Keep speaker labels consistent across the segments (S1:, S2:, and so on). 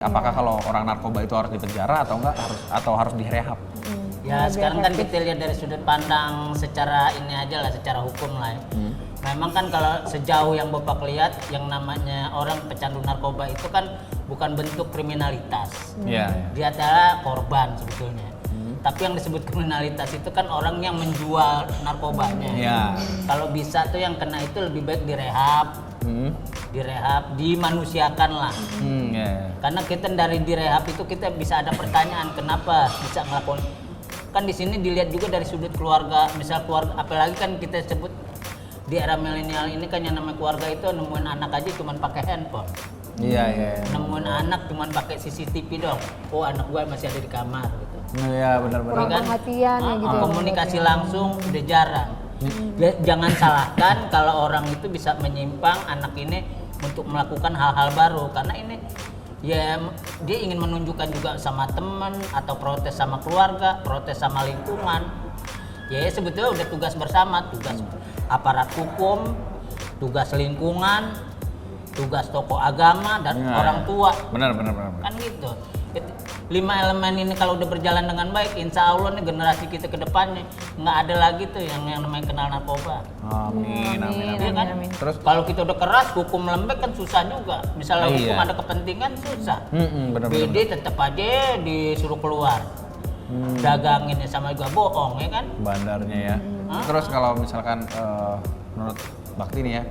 S1: Apakah kalau orang narkoba itu harus dipenjara atau enggak harus direhab?
S2: Ya sekarang kan kita lihat dari sudut pandang secara ini aja lah, secara hukum lah ya. Memang kan kalau sejauh yang Bapak lihat yang namanya orang pecandu narkoba itu kan bukan bentuk kriminalitas. Dia adalah korban sebetulnya. Tapi yang disebut kriminalitas itu kan orang yang menjual narkobanya. Kalau bisa tuh yang kena itu lebih baik direhab. Dimanusiakan lah. Karena kita dari direhab itu kita bisa ada pertanyaan kenapa bisa ngelakuin. Kan di sini dilihat juga dari sudut keluarga, misal keluarga, apalagi kan kita sebut di era milenial ini kan yang namanya keluarga itu nemuin anak aja cuma pakai handphone. Nemuin anak cuma pakai CCTV dong. Oh anak gua masih ada di kamar gitu.
S1: Iya benar-benar.
S3: Kurang perhatian ya gitu.
S2: Komunikasi langsung udah jarang. Jangan salahkan kalau orang itu bisa menyimpang anak ini untuk melakukan hal-hal baru karena ini ya dia ingin menunjukkan juga sama teman atau protes sama keluarga, protes sama lingkungan. Ya sebetulnya udah tugas bersama, tugas aparat hukum, tugas lingkungan, tugas tokoh agama dan orang tua.
S1: Benar.
S2: Kan gitu. 5 elemen ini kalau udah berjalan dengan baik, insya Allah nih generasi kita ke depannya nggak ada lagi tuh yang namanya kenal narkoba.
S1: Amin.
S2: Iya kan?
S1: Terus
S2: Kalau kita udah keras, hukum lembek kan susah juga. Misalnya hukum ada kepentingan susah. BD tetap aja disuruh keluar. Daganginnya sama juga bohong ya kan?
S1: Bandarnya ya. Terus kalau misalkan menurut Bakti nih ya,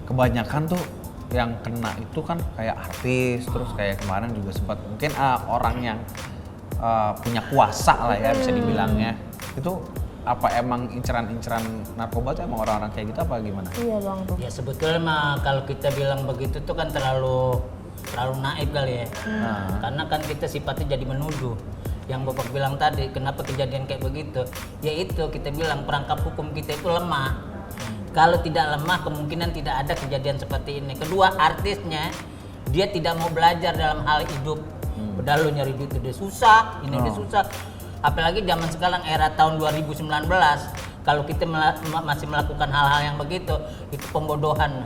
S1: kebanyakan tuh yang kena itu kan kayak artis, terus kayak kemarin juga sempat mungkin orang yang punya kuasa lah ya bisa dibilangnya. Itu apa emang inceran-inceran narkoba tuh emang orang-orang kayak gitu apa gimana?
S3: Iya bang tuh.
S2: Ya sebetulnya mah kalau kita bilang begitu tuh kan terlalu naif kali ya. Karena kan kita sifatnya jadi menuduh. Yang Bapak bilang tadi, kenapa kejadian kayak begitu? Yaitu kita bilang perangkap hukum kita itu lemah. Kalau tidak lemah kemungkinan tidak ada kejadian seperti ini. Kedua, artisnya dia tidak mau belajar dalam hal hidup. Padahal lu nyari duit udah susah, ini udah susah. Apalagi zaman sekarang era tahun 2019, kalau kita masih melakukan hal-hal yang begitu, itu pembodohan.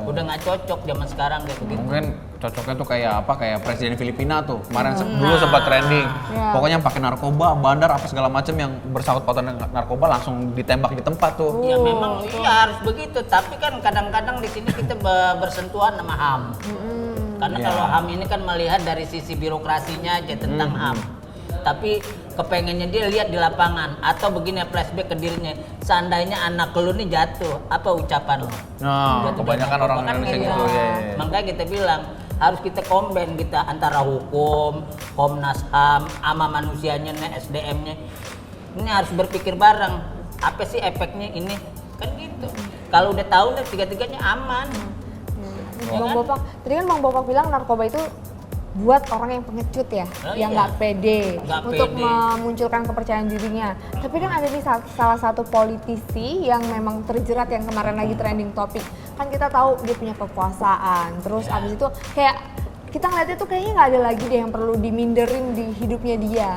S2: Udah nggak cocok zaman sekarang kayak begitu.
S1: Mungkin cocoknya tuh kayak apa? Kayak presiden Filipina tuh kemarin dulu sempat trending. Pokoknya pakai narkoba, bandar apa segala macam yang bersangkut pautan dengan narkoba langsung ditembak di tempat tuh.
S2: Ya memang iya harus begitu. Tapi kan kadang-kadang di sini kita bersentuhan sama HAM. Karena kalau HAM ini kan melihat dari sisi birokrasinya aja tentang HAM. Tapi kepengennya dia lihat di lapangan atau begini flashback ke dirinya, seandainya anak lu nih jatuh, apa ucapan lu?
S1: Kebanyakan orang Indonesia gitu ya.
S2: Makanya kita bilang harus kita combine kita antara hukum, Komnas HAM, sama manusianya nih, SDM-nya. Ini harus berpikir bareng. Apa sih efeknya ini? Kan gitu. Kalau udah tahu nih tiga-tiganya aman.
S3: Bang Bopak, tadi kan Bang Bopak bilang narkoba itu buat orang yang pengecut ya, yang nggak pede untuk memunculkan kepercayaan dirinya. Tapi kan ada nih salah satu politisi yang memang terjerat yang kemarin lagi trending topik. Kan kita tahu dia punya kekuasaan, terus abis itu kayak kita ngeliatnya tuh kayaknya nggak ada lagi deh yang perlu diminderin di hidupnya dia.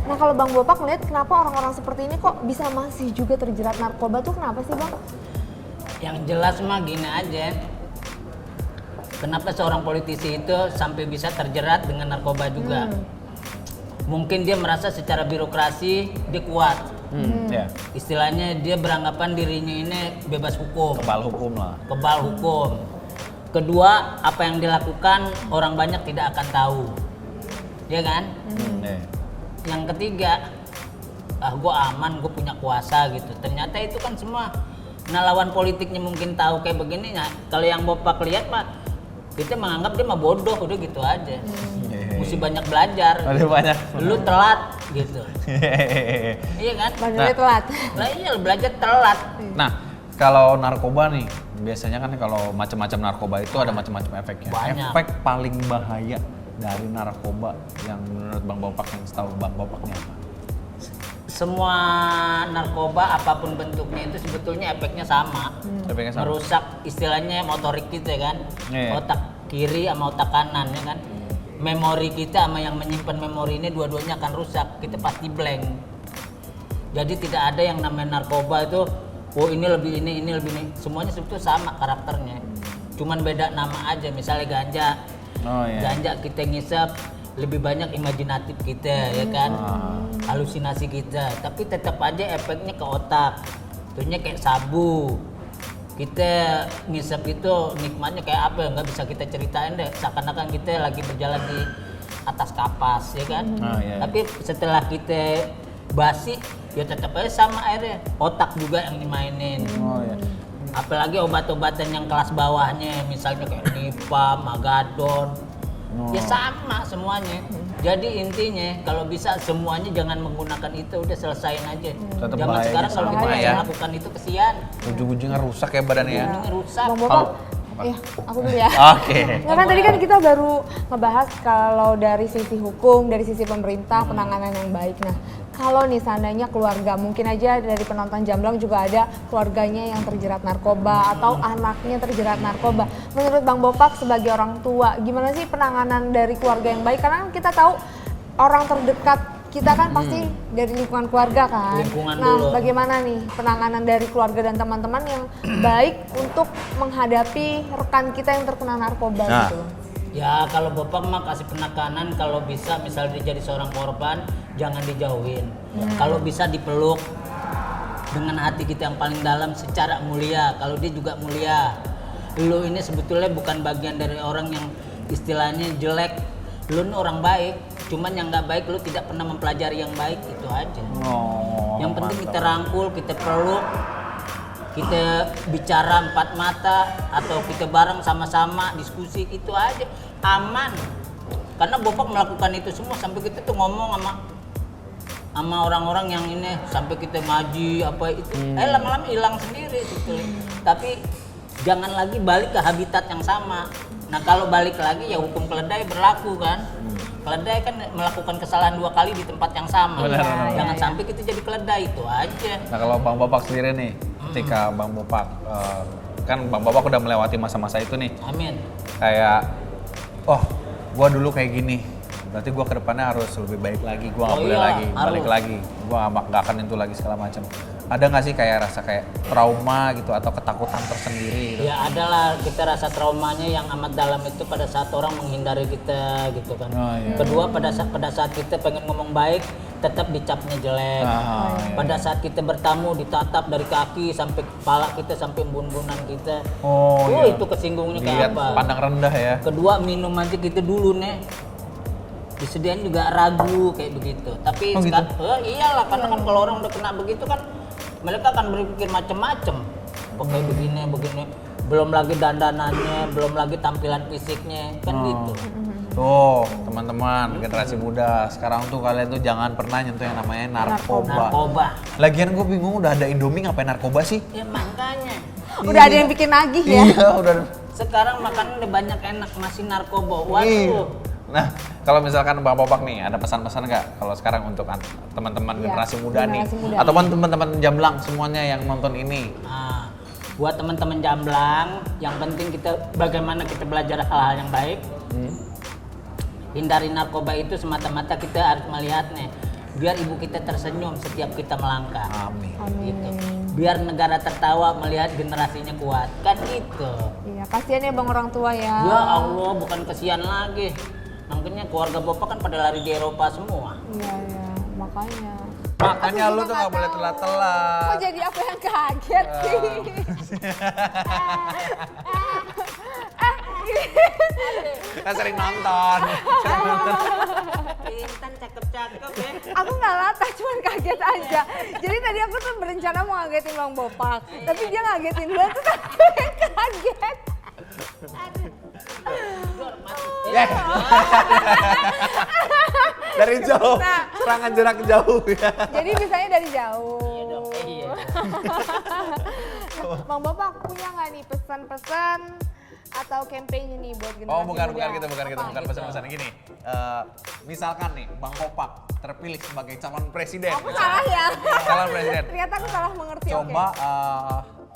S3: Nah kalau Bang Bopak ngeliat kenapa orang-orang seperti ini kok bisa masih juga terjerat narkoba tuh kenapa sih Bang?
S2: Yang jelas mah gini aja. Kenapa seorang politisi itu sampai bisa terjerat dengan narkoba juga? Mungkin dia merasa secara birokrasi dia kuat. Istilahnya dia beranggapan dirinya ini bebas hukum.
S1: Kebal hukum lah.
S2: Kebal hukum. Kedua, apa yang dilakukan orang banyak tidak akan tahu. Ya kan? Yang ketiga, gue aman, gue punya kuasa gitu. Ternyata itu kan semua. Nah lawan politiknya mungkin tahu kayak begini. Nah, kalau yang Bapak lihat Pak, kita menganggap dia mah bodoh, udah gitu aja. Mesti banyak belajar.
S1: Banyak.
S2: Lu telat gitu. Iya kan?
S3: Belajarnya telat.
S2: Lah iya belajar telat.
S1: Nah, kalau narkoba nih, biasanya kan kalau macam-macam narkoba itu ada macam-macam efeknya.
S2: Banyak.
S1: Efek paling bahaya dari narkoba yang menurut Bang Bopak yang setahu Bang Bopaknya apa?
S2: Semua narkoba apapun bentuknya itu sebetulnya efeknya sama. Merusak istilahnya motorik kita kan. Otak kiri sama otak kanan ya kan. Memori kita sama yang menyimpan memori ini dua-duanya akan rusak. Kita pasti blank. Jadi tidak ada yang namanya narkoba itu ini lebih ini lebih ini. Semuanya sebetulnya sama karakternya. Cuman beda nama aja. Misalnya ganja
S1: Oh, iya.
S2: Ganja kita ngisap lebih banyak imajinatif kita ya kan, halusinasi kita, tapi tetap aja efeknya ke otak. Tentunya kayak sabu, kita ngisap itu nikmatnya kayak apa, nggak bisa kita ceritain deh, seakan-akan kita lagi berjalan di atas kapas ya kan.
S1: Iya.
S2: Tapi setelah kita basi ya tetap aja sama airnya, otak juga yang dimainin.
S1: Oh iya.
S2: Apalagi obat-obatan yang kelas bawahnya, misalnya kayak Nipa, Magadon, ya sama semuanya. Jadi intinya kalau bisa semuanya jangan menggunakan itu, udah selesain aja.
S1: Tetep
S2: Zaman
S1: bahaya,
S2: sekarang kalau kita
S1: bahaya.
S2: masih melakukan itu kesian,
S1: Ujung-ujungnya rusak ya badannya ya.
S2: ujungnya rusak.
S3: Bang Bopak, ya aku dulu ya.
S1: Oke.
S3: Nah, kan tadi kan kita baru ngebahas kalau dari sisi hukum, dari sisi pemerintah, penanganan yang baik. Nah, kalau nih seandainya keluarga, mungkin aja dari penonton Jamblang juga ada keluarganya yang terjerat narkoba atau anaknya terjerat narkoba. Menurut Bang Bopak sebagai orang tua, gimana sih penanganan dari keluarga yang baik? Karena kan kita tahu orang terdekat kita kan pasti dari lingkungan keluarga kan.
S2: Lingkungan
S3: Nah,
S2: dulu.
S3: bagaimana nih penanganan dari keluarga dan teman-teman yang baik untuk menghadapi rekan kita yang terkena narkoba
S1: Nah.
S3: gitu?
S2: Ya kalau Bapak mah kasih penekanan, kalau bisa misalnya dia jadi seorang korban jangan dijauhin. Kalau bisa dipeluk dengan hati kita yang paling dalam secara mulia. Kalau dia juga mulia. Lu ini sebetulnya bukan bagian dari orang yang istilahnya jelek. Lu ini orang baik. Cuman yang nggak baik lu tidak pernah mempelajari yang baik, itu aja.
S1: Oh,
S2: Yang penting
S1: mantap.
S2: kita rangkul, kita peluk, kita bicara empat mata atau kita bareng sama-sama diskusi, itu aja aman. Karena Bopak melakukan itu semua sampai kita tuh ngomong sama orang-orang yang ini, sampai kita ngaji apa itu, lama-lama hilang sendiri sebetulnya. Tapi jangan lagi balik ke habitat yang sama. Nah kalau balik lagi ya hukum keledai berlaku kan. Keledai kan melakukan kesalahan 2 kali di tempat yang sama.
S1: Benar.
S2: Jangan sampai kita jadi keledai, itu aja.
S1: Nah kalau Bang Bopak sendiri nih, ketika Bang Bopak, kan Bang Bopak udah melewati masa-masa itu nih,
S2: Amin.
S1: kayak, oh gua dulu kayak gini, berarti gua kedepannya harus lebih baik lagi, gua nggak
S2: Oh
S1: boleh
S2: iya,
S1: lagi, balik
S2: harus.
S1: lagi, gua nggak akan itu lagi segala macam. Ada nggak sih kayak rasa kayak trauma gitu atau ketakutan tersendiri gitu?
S2: Ya adalah kita rasa traumanya yang amat dalam itu pada saat orang menghindari kita gitu kan.
S1: Oh, iya.
S2: Kedua pada saat kita pengen ngomong baik tetap dicapnya jelek. Pada saat kita bertamu ditatap dari kaki sampai kepala kita sampai embun-embunan kita.
S1: Oh iya.
S2: Itu kesinggungnya kayak
S1: Dilihat
S2: apa.
S1: pandang rendah ya.
S2: Kedua minum aja kita dulu nih. Disediain juga ragu kayak begitu. Tapi
S1: Oh, gitu?
S2: iyalah karena kan kalau orang udah kena begitu kan mereka akan berpikir macam-macam. Pakai begini, belum lagi dandanannya, belum lagi tampilan fisiknya, kan gitu.
S1: Tuh teman-teman generasi muda sekarang tuh kalian tuh jangan pernah nyentuh yang namanya narkoba.
S2: Narkoba.
S1: Lagian gue bingung udah ada Indomie ngapain narkoba sih?
S2: Ya makanya.
S3: Udah ada yang bikin nagih ya?
S1: Iya udah.
S2: Sekarang makanan udah banyak enak, masih narkoba.
S1: Iya.
S2: Waduh.
S1: Nah, kalau misalkan Bang Bopak nih, ada pesan-pesan nggak kalau sekarang untuk teman-teman
S3: Iya,
S1: generasi muda nih,
S3: generasi muda.
S1: ataupun teman-teman Jamblang semuanya yang nonton ini?
S2: Nah, buat teman-teman Jamblang, yang penting kita bagaimana kita belajar hal-hal yang baik. Hindari narkoba itu semata-mata kita harus melihatnya. Biar ibu kita tersenyum setiap kita melangkah.
S1: Amin.
S2: Gitu. Biar negara tertawa melihat generasinya kuat. Kan gitu.
S3: Iya, kasihan ya Bang orang tua ya.
S2: Ya Allah, bukan kesian lagi. Makanya keluarga Bapak kan pada lari di Eropa semua.
S3: Iya, makanya.
S1: Makanya
S3: Aku
S1: lu
S3: juga
S1: tuh nggak
S3: nggak
S1: boleh
S3: tahu.
S1: telat-telat.
S3: Kok jadi aku yang kaget sih?
S1: Kan sering nonton.
S2: Intan cakep-cakep ya.
S3: Aku nggak latah, cuman kaget aja. Jadi tadi aku tuh berencana mau ngagetin Bang Bopak, tapi dia ngagetin duluan terus aku yang kaget.
S1: Ya. Dari jauh,
S3: Nah.
S1: serangan jarak jauh ya.
S3: Jadi bisanya dari jauh.
S2: Iya dong, iya.
S3: Bang Bopak punya nggak nih pesan-pesan atau campaign nih buat generasi
S1: Oh bukan
S3: muda?
S1: gitu, bukan
S3: Apa?
S1: pesan-pesan gini. Misalkan nih Bang Bopak terpilih sebagai calon presiden.
S3: Aku salah ya.
S1: Calon presiden.
S3: Ternyata aku salah mengerti.
S1: Coba
S3: oke.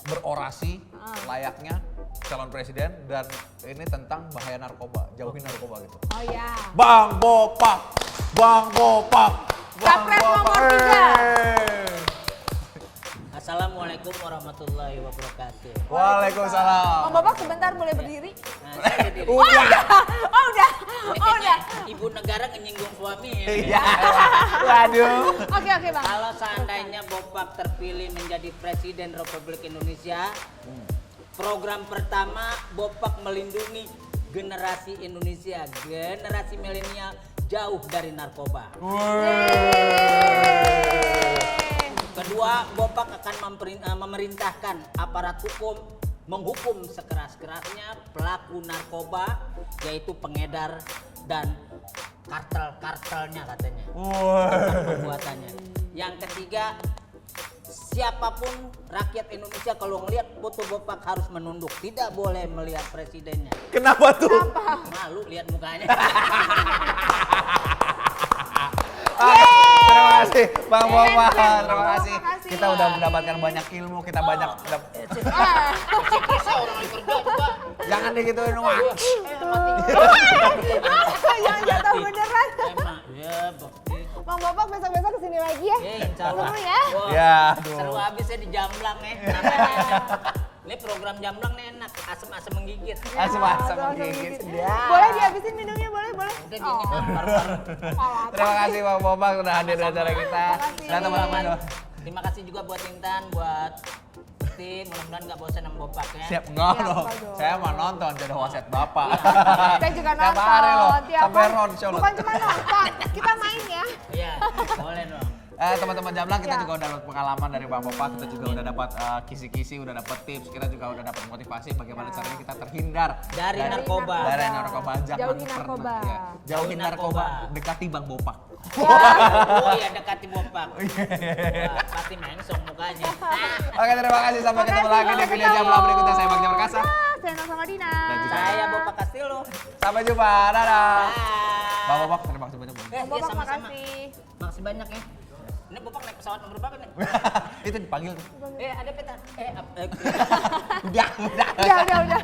S1: berorasi layaknya calon presiden dan ini tentang bahaya narkoba, jauhin narkoba gitu.
S3: Oh ya.
S1: Bang Bopak, Bang Bopak, Bang
S3: Capres nomor
S1: Bopak.
S3: 3.
S2: Assalamualaikum warahmatullahi wabarakatuh.
S1: Waalaikumsalam.
S3: Bang Bopak sebentar boleh berdiri?
S2: Nah, saya berdiri.
S3: Oh udah.
S2: Ibu negara menyinggung suami.
S1: Iya. Waduh.
S3: Oke Bang.
S2: Kalau seandainya Bopak terpilih menjadi Presiden Republik Indonesia, program pertama Bopak melindungi generasi Indonesia, generasi milenial jauh dari narkoba. Kedua, Bopak akan memerintahkan aparat hukum menghukum sekeras-kerasnya pelaku narkoba, yaitu pengedar dan kartel-kartelnya katanya. Pembuatannya. Yang ketiga, siapapun rakyat Indonesia kalau ngelihat foto Bopak harus menunduk, tidak boleh melihat presidennya.
S1: Kenapa tuh?
S2: Malu lihat mukanya.
S1: Terima kasih Bang Bopak.
S3: keren.
S1: Terima kasih.
S3: Makasih.
S1: Kita udah mendapatkan banyak ilmu, kita banyak
S2: Bisa orang lagi kerja juga.
S1: jangan digituin wah.
S3: Jangan jatuh beneran.
S2: Emang, ya bakti.
S3: Bang Bopak besok-besok kesini lagi ya.
S2: Insya Allah.
S3: Seru ya.
S2: Wah,
S1: Ya, aduh.
S2: seru habisnya di Jamblang ya. Ini program Jamblang nih enak, asem-asem menggigit.
S1: Asam-asam
S3: Langsung
S1: menggigit.
S3: gigit. Boleh dihabisin minumnya, boleh.
S2: Udah gini
S3: Oh.
S2: paru-paru.
S1: Terima kasih Bang Bopak sudah hadir di acara kita.
S3: Terima
S1: Dan teman-teman.
S2: Terima kasih juga buat Intan, buat tim. Mudah-mudahan nggak bosan sama Bopak ya.
S1: Siap enggak
S3: Siap,
S1: loh.
S3: enggak dong.
S1: Saya mau nonton jodoh wasit Bapak.
S3: Saya juga
S1: Tiap hari loh,
S3: nonton tiap
S1: sampai
S3: hari.
S1: roadshow loh.
S3: Bukan cuma nonton, kita main ya.
S2: Iya, boleh dong.
S1: Teman-teman Jamblang kita
S3: Ya.
S1: juga udah dapat pengalaman dari Bang Bopak, kita juga udah dapat kisi-kisi, udah dapat tips, kita juga udah dapat motivasi bagaimana
S3: Ya.
S1: caranya kita terhindar
S2: Dari narkoba.
S1: Dari narkoba. Jangan
S3: Jauhi
S1: pernah,
S3: narkoba.
S1: ya. Jauhi narkoba,
S2: narkoba.
S1: dekati Bang Bopak.
S2: Oh iya, dekati Bopak. Wah, pasti mengsong mukanya.
S1: Oke, terima kasih, sampai ketemu lagi di video Jamblang berikutnya. Saya Bagja Perkasa.
S3: Saya sama Dina.
S1: Dan juga-
S2: Saya Bopak Castillo.
S1: Sampai jumpa, dadah.
S2: Bye.
S1: Bang Bopak, terima kasih banyak. Bang.
S3: Bang Bopak
S2: sama-sama.
S3: makasih.
S2: Makasih banyak ya. Ini Bopak naik pesawat nomor berapa nih?
S1: Itu dipanggil tuh.
S2: Ada peta.
S1: Udah.
S3: Udah.